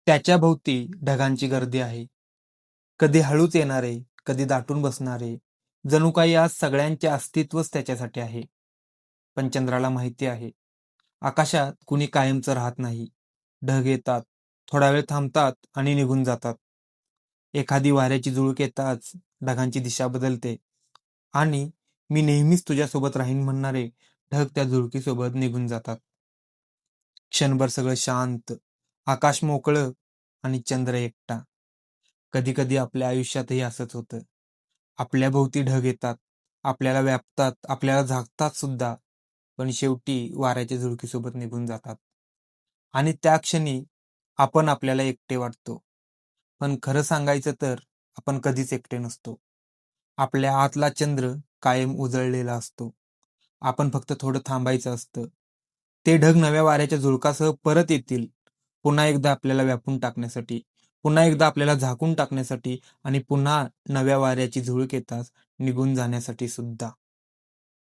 त्याच्या भोवती ढगांची गर्दी आहे. कधी हळूच येणारे, कधी दाटून बसणारे. जणू काही आज सगळ्यांचे अस्तित्वच त्याच्यासाठी आहे. पण चंद्राला माहिती आहे, आकाशात कुणी कायमचं राहत नाही. ढग येतात, थोडा वेळ थांबतात आणि निघून जातात. एखादी वाऱ्याची झुळूक येताच ढगांची दिशा बदलते आणि मी नेहमीच तुझ्यासोबत राहीन म्हणणारे ढग त्या झुळकीसोबत निघून जातात. क्षणभर सगळं शांत, आकाश मोकळं आणि चंद्र एकटा. कधी-कधी आपल्या आयुष्यातही असंच होतं. आपल्या भोवती ढग येतात, आपल्याला व्यापतात, आपल्याला झाकतात सुद्धा, पण शेवटी वाऱ्याच्या झुळकीसोबत निघून जातात. आणि त्या क्षणी आपण आपल्याला एकटे वाटतो. पण खरं सांगायचं तर आपण कधीच एकटे नसतो. आपल्या आतला चंद्र कायम उजळलेला असतो. आपण फक्त थोडं थांबायचं असतं. ते ढग नव्या वाऱ्याच्या झुळकासह परत येतील. पुन्हा एकदा आपल्याला व्यापून टाकण्यासाठी, पुन्हा एकदा आपल्याला झाकून टाकण्यासाठी आणि पुन्हा नव्या वाऱ्याची झुळूक येताच निघून जाण्यासाठी सुद्धा.